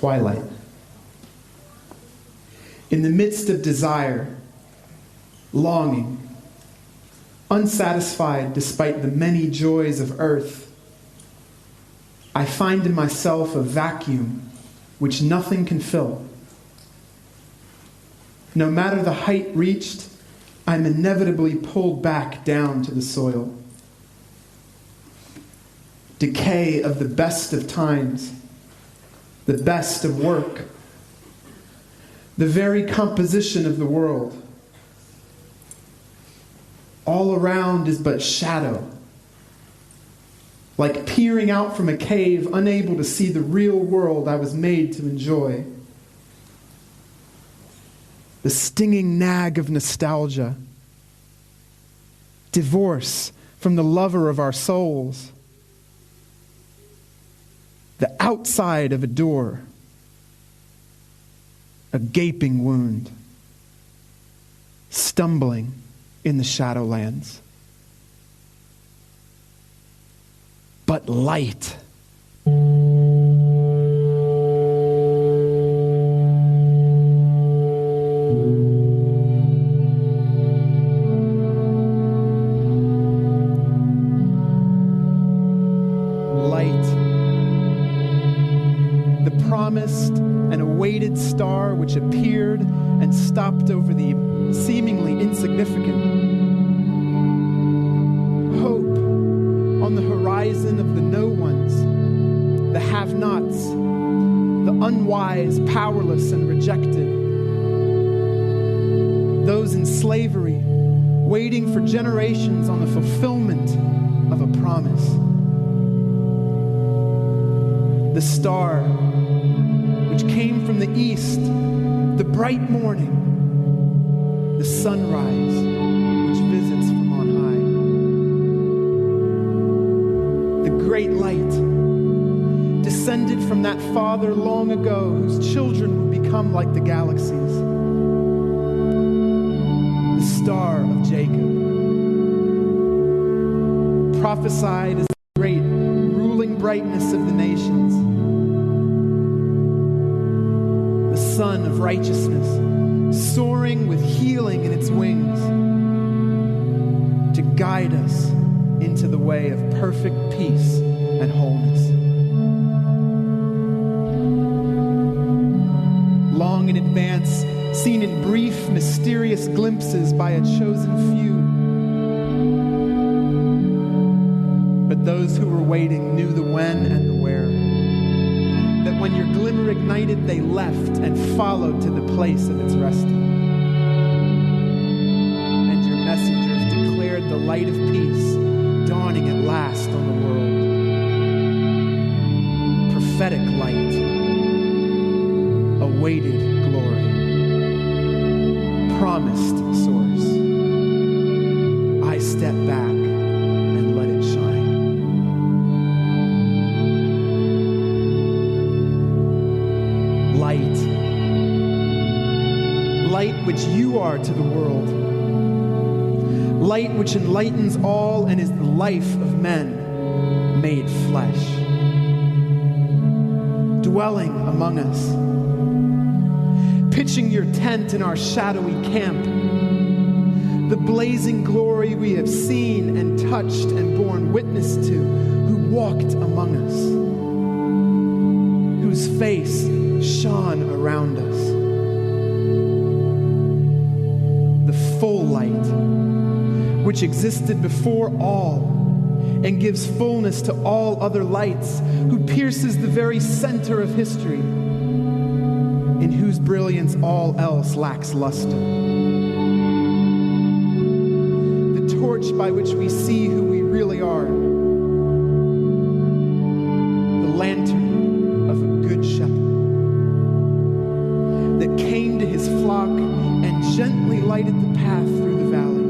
twilight. In the midst of desire, longing, unsatisfied despite the many joys of earth, I find in myself a vacuum which nothing can fill. No matter the height reached, I'm inevitably pulled back down to the soil. Decay of the best of times, the best of work, the very composition of the world. All around is but shadow, like peering out from a cave, unable to see the real world I was made to enjoy. The stinging nag of nostalgia, divorce from the lover of our souls, the outside of a door, a gaping wound, stumbling in the shadowlands. But light. An awaited star which appeared and stopped over the seemingly insignificant. Hope on the horizon of the no-ones, the have-nots, the unwise, powerless, and rejected. Those in slavery, waiting for generations on the fulfillment of a promise. The star which came from the east, the bright morning, the sunrise which visits from on high. The great light descended from that Father long ago whose children would become like the galaxies. The star of Jacob, prophesied as the great ruling brightness of the nations. Sun of righteousness, soaring with healing in its wings, to guide us into the way of perfect peace and wholeness. Long in advance, seen in brief, mysterious glimpses by a chosen few. But those who were waiting knew the when and the where. That when your glimmer ignited, they left and followed to the place of its resting. And your messengers declared the light of peace dawning at last on the world. Prophetic light, awaited glory, promised source. I step back and let it shine. Light which you are to the world. Light which enlightens all and is the life of men made flesh. Dwelling among us. Pitching your tent in our shadowy camp. The blazing glory we have seen and touched and borne witness to, who walked among us. Whose face shone around us. Full light, which existed before all and gives fullness to all other lights, who pierces the very center of history, in whose brilliance all else lacks luster. The torch by which we see who we really are. The lantern of a good shepherd that came to his flock and gently lighted the path through the valley,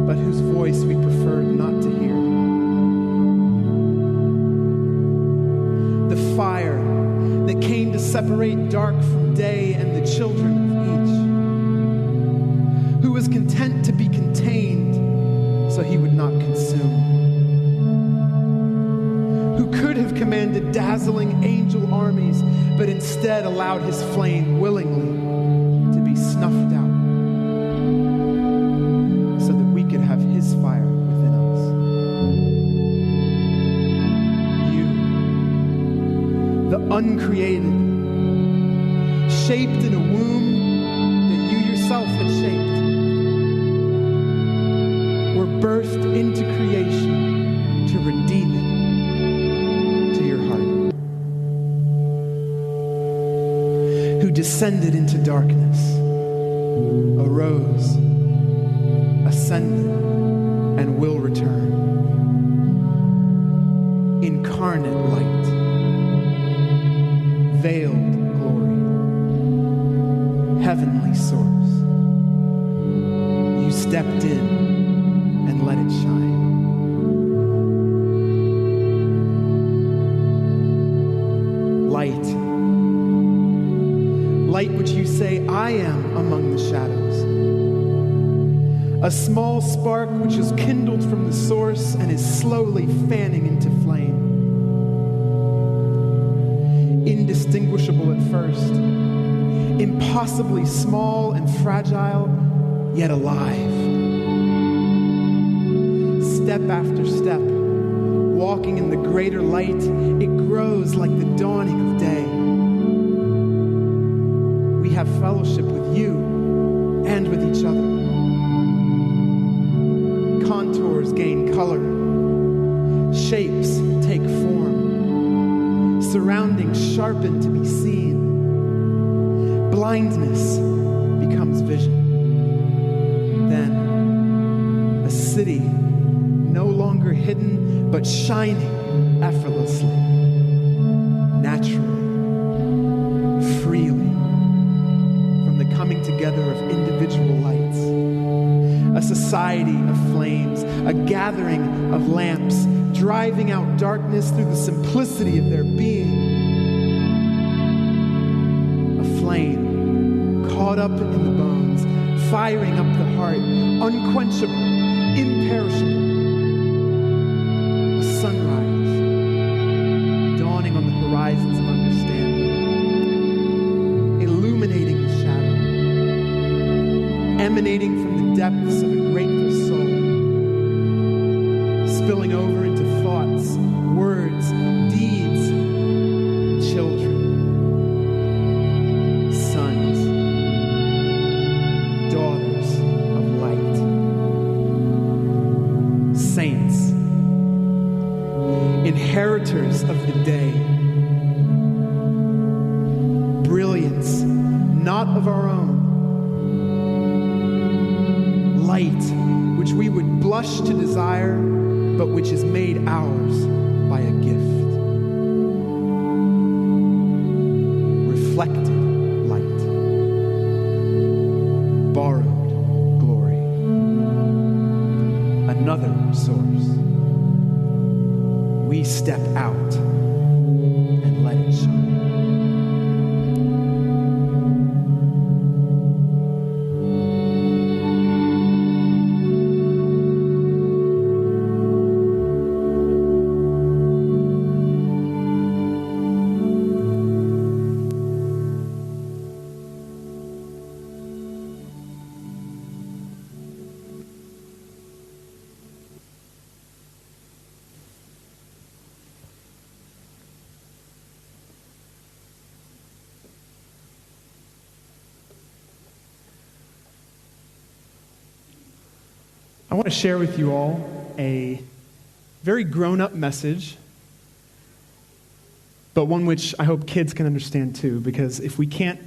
but whose voice we preferred not to hear. The fire that came to separate dark from day and the children of each, who was content to be contained so he would not consume, who could have commanded dazzling angel armies, but instead allowed his flame willingly to be snuffed out so that we could have his fire within us. You, the uncreated, shaped in a womb that you yourself had shaped, were birthed into creation to redeem it to your heart. Who descended into darkness, arose, ascended, and will return. Incarnate light, veiled glory, heavenly source. You stepped in and let it shine. Light. Light which you say, I am among the shadows. A small spark which is kindled from the source and is slowly fanning into flame. Indistinguishable at first, impossibly small and fragile, yet alive. Step after step, walking in the greater light, it grows like the dawning of day. We have fellowship with you and with each other. Contours gain color. Shapes take form. Surroundings sharpen to be seen. Blindness becomes vision. Then, a city no longer hidden, but shining effortlessly, naturally, freely, from the coming together of individual lights. A society of flames, a gathering of lamps, driving out darkness through the simplicity of their being. A flame caught up in the bones, firing up the heart, unquenchable, imperishable. Sunrise, dawning on the horizons of understanding, illuminating the shadow, emanating from the depths of a grateful soul, spilling over into thoughts, words, deeds, children, sons, daughters of light, saints, inheritors of the day, brilliance not of our own, light which we would blush to desire, but which is made ours by a gift. Reflected light, borrowed glory, another source. We step out and let it shine. I want to share with you all a very grown-up message, but one which I hope kids can understand too, because if we can't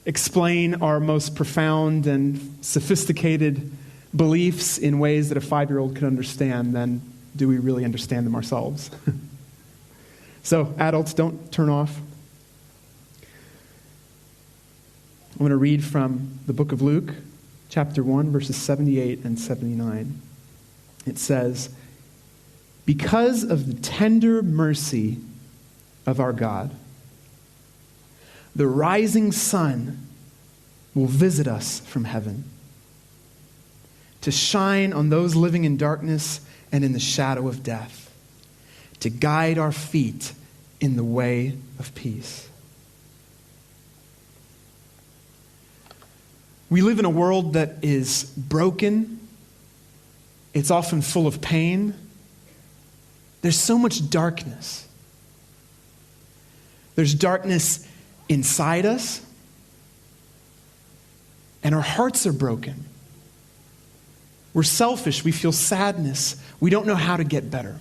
explain our most profound and sophisticated beliefs in ways that a 5-year-old could understand, then do we really understand them ourselves? So, adults, don't turn off. I'm going to read from the book of Luke, chapter 1, verses 78 and 79. It says, "Because of the tender mercy of our God, the rising sun will visit us from heaven to shine on those living in darkness and in the shadow of death, to guide our feet in the way of peace. We live in a world that is broken. It's often full of pain. There's so much darkness. There's darkness inside us, and our hearts are broken. We're selfish. We feel sadness. We don't know how to get better.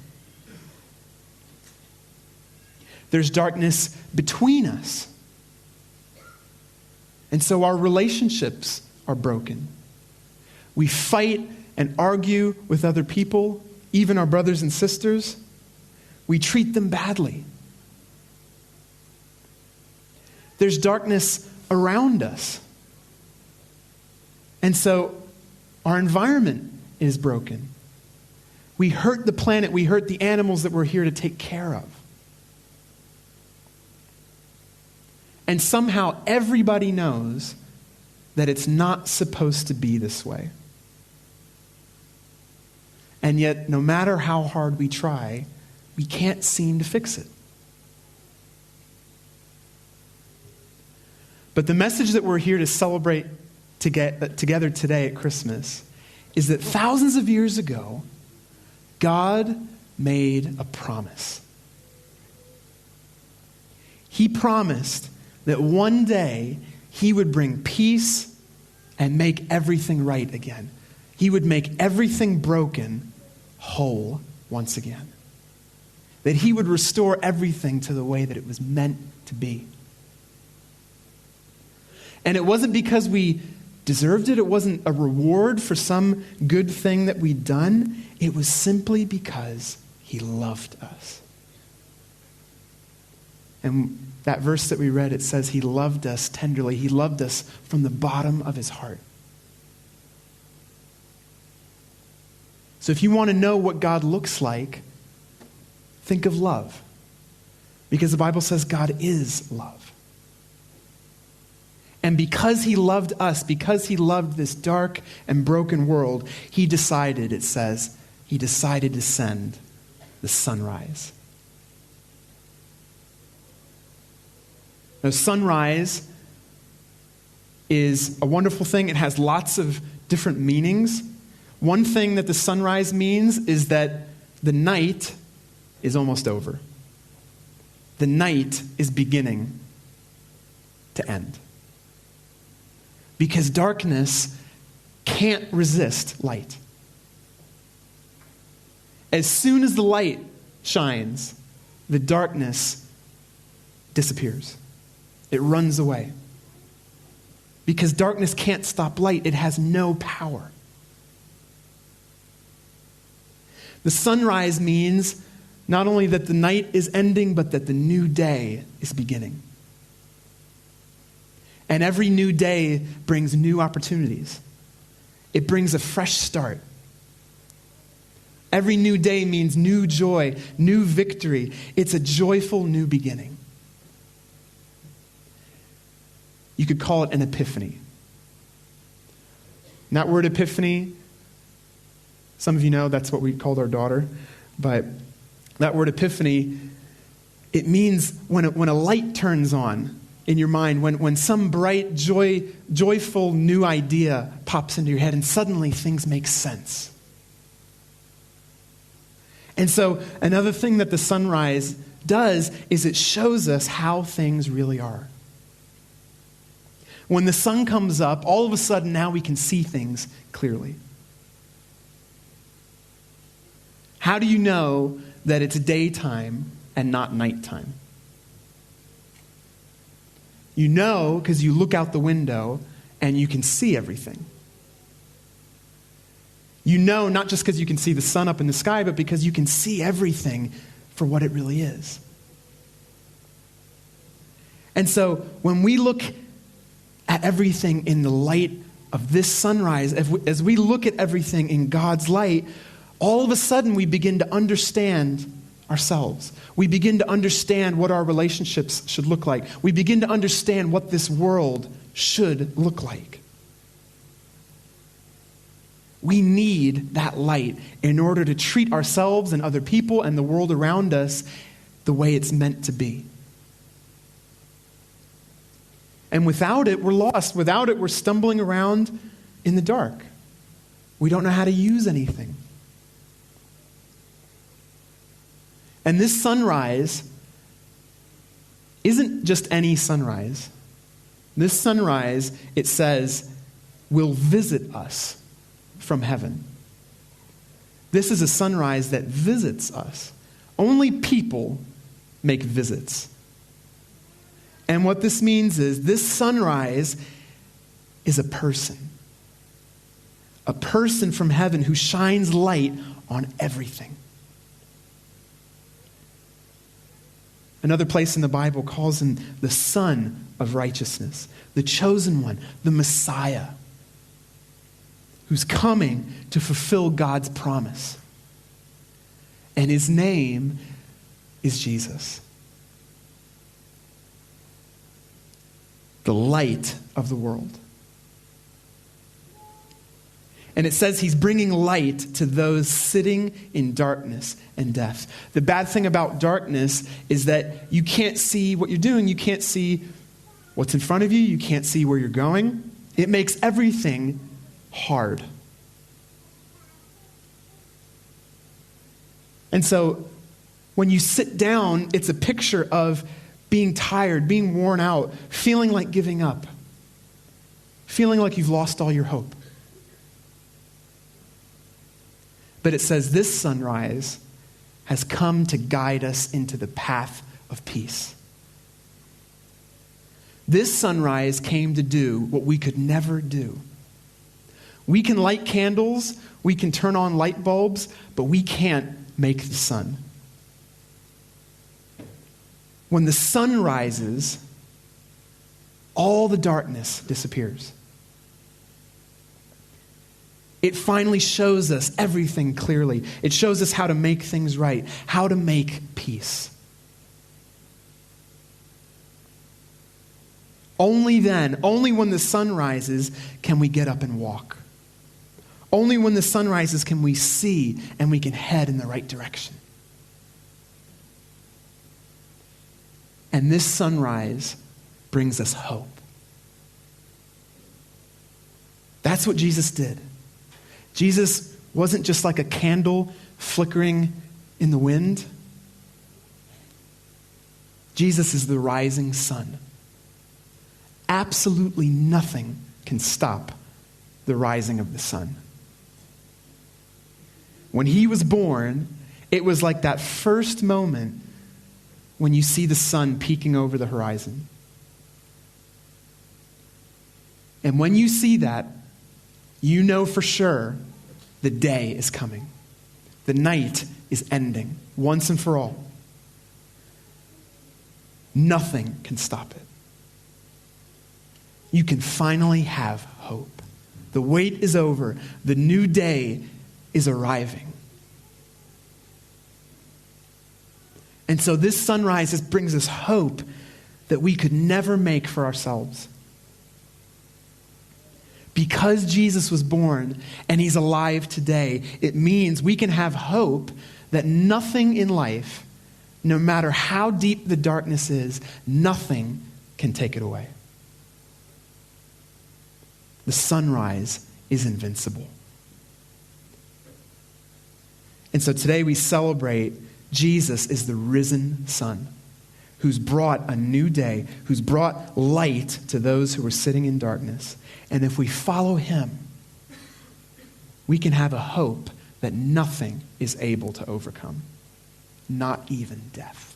There's darkness between us. And so our relationships are broken. We fight and argue with other people, even our brothers and sisters. We treat them badly. There's darkness around us. And so our environment is broken. We hurt the planet. We hurt the animals that we're here to take care of. And somehow everybody knows that it's not supposed to be this way. And yet, no matter how hard we try, we can't seem to fix it. But the message that we're here to celebrate together today at Christmas is that thousands of years ago, God made a promise. He promised that one day he would bring peace and make everything right again. He would make everything broken whole once again. That he would restore everything to the way that it was meant to be. And it wasn't because we deserved it. It wasn't a reward for some good thing that we'd done. It was simply because he loved us. And that verse that we read, it says he loved us tenderly. He loved us from the bottom of his heart. So if you want to know what God looks like, think of love. Because the Bible says God is love. And because he loved us, because he loved this dark and broken world, he decided, it says, he decided to send the sunrise. Now, sunrise is a wonderful thing. It has lots of different meanings. One thing that the sunrise means is that the night is almost over. The night is beginning to end. Because darkness can't resist light. As soon as the light shines, the darkness disappears. It runs away. Because darkness can't stop light. It has no power. The sunrise means not only that the night is ending, but that the new day is beginning. And every new day brings new opportunities. It brings a fresh start. Every new day means new joy, new victory. It's a joyful new beginning. You could call it an epiphany. And that word epiphany, some of you know that's what we called our daughter, but that word epiphany, it means when a light turns on in your mind, when some bright, joyful new idea pops into your head and suddenly things make sense. And so another thing that the sunrise does is it shows us how things really are. When the sun comes up, all of a sudden now we can see things clearly. How do you know that it's daytime and not nighttime? You know because you look out the window and you can see everything. You know not just because you can see the sun up in the sky, but because you can see everything for what it really is. And so when we look at everything in the light of this sunrise, as we look at everything in God's light, all of a sudden we begin to understand ourselves. We begin to understand what our relationships should look like. We begin to understand what this world should look like. We need that light in order to treat ourselves and other people and the world around us the way it's meant to be. And without it, we're lost. Without it, we're stumbling around in the dark. We don't know how to use anything. And this sunrise isn't just any sunrise. This sunrise, it says, will visit us from heaven. This is a sunrise that visits us. Only people make visits. And what this means is this sunrise is a person. A person from heaven who shines light on everything. Another place in the Bible calls him the Son of Righteousness, the chosen one, the Messiah, who's coming to fulfill God's promise. And his name is Jesus. The light of the world. And it says he's bringing light to those sitting in darkness and death. The bad thing about darkness is that you can't see what you're doing. You can't see what's in front of you. You can't see where you're going. It makes everything hard. And so when you sit down, it's a picture of being tired, being worn out, feeling like giving up, feeling like you've lost all your hope. But it says this sunrise has come to guide us into the path of peace. This sunrise came to do what we could never do. We can light candles, we can turn on light bulbs, but we can't make the sun. When the sun rises, all the darkness disappears. It finally shows us everything clearly. It shows us how to make things right, how to make peace. Only then, only when the sun rises, can we get up and walk. Only when the sun rises can we see and we can head in the right direction. And this sunrise brings us hope. That's what Jesus did. Jesus wasn't just like a candle flickering in the wind. Jesus is the rising sun. Absolutely nothing can stop the rising of the sun. When he was born, it was like that first moment when you see the sun peeking over the horizon. And when you see that, you know for sure the day is coming. The night is ending once and for all. Nothing can stop it. You can finally have hope. The wait is over. The new day is arriving. And so this sunrise brings us hope that we could never make for ourselves. Because Jesus was born and he's alive today, it means we can have hope that nothing in life, no matter how deep the darkness is, nothing can take it away. The sunrise is invincible. And so today we celebrate Jesus is the risen Son who's brought a new day, who's brought light to those who are sitting in darkness. And if we follow him, we can have a hope that nothing is able to overcome, not even death.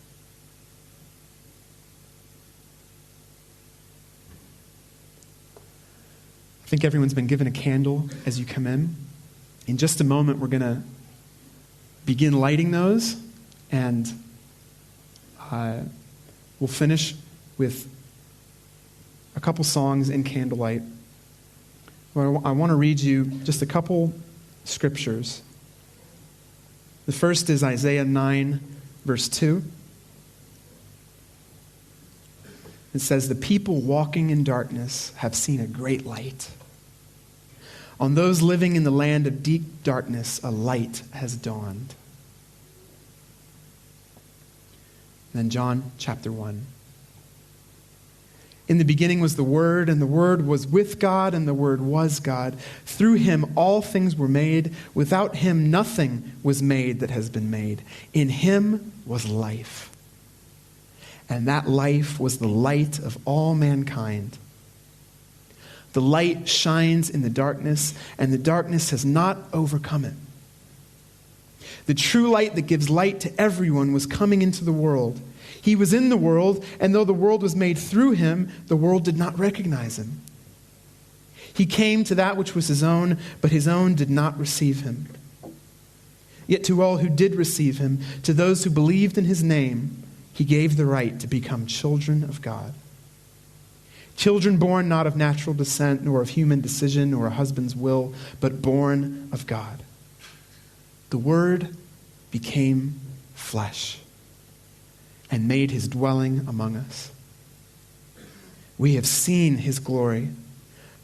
I think everyone's been given a candle as you come in. In just a moment, we're going to begin lighting those, and we'll finish with a couple songs in candlelight. I want to read you just a couple scriptures. The first is Isaiah 9, verse 2. It says, "The people walking in darkness have seen a great light. On those living in the land of deep darkness, a light has dawned." And then John chapter 1. In the beginning was the Word, and the Word was with God, and the Word was God. Through him all things were made. Without him nothing was made that has been made. In him was life. And that life was the light of all mankind. The light shines in the darkness, and the darkness has not overcome it. The true light that gives light to everyone was coming into the world. He was in the world, and though the world was made through him, the world did not recognize him. He came to that which was his own, but his own did not receive him. Yet to all who did receive him, to those who believed in his name, he gave the right to become children of God. Children born not of natural descent, nor of human decision, nor a husband's will, but born of God. The Word became flesh and made his dwelling among us. We have seen his glory,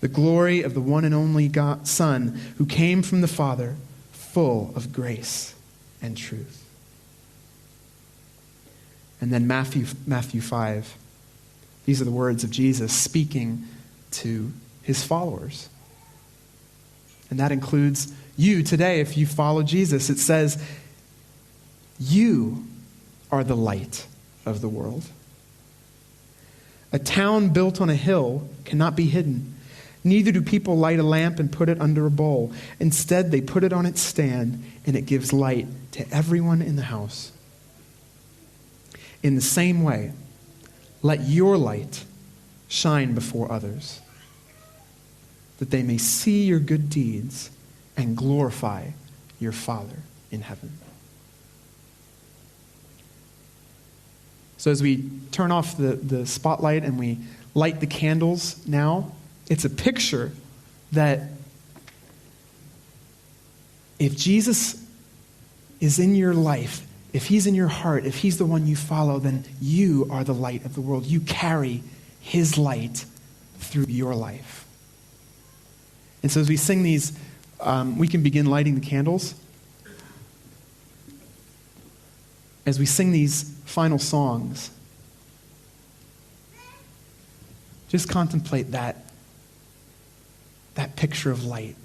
the glory of the one and only Son who came from the Father, full of grace and truth. And then Matthew 5. These are the words of Jesus speaking to his followers. And that includes you today if you follow Jesus. It says, "You are the light of the world. A town built on a hill cannot be hidden. Neither do people light a lamp and put it under a bowl. Instead, they put it on its stand, and it gives light to everyone in the house. In the same way, let your light shine before others, that they may see your good deeds and glorify your Father in heaven." So as we turn off the spotlight and we light the candles now, it's a picture that if Jesus is in your life, if he's in your heart, if he's the one you follow, then you are the light of the world. You carry his light through your life. And so as we sing these, we can begin lighting the candles. As we sing these final songs, just contemplate that picture of light.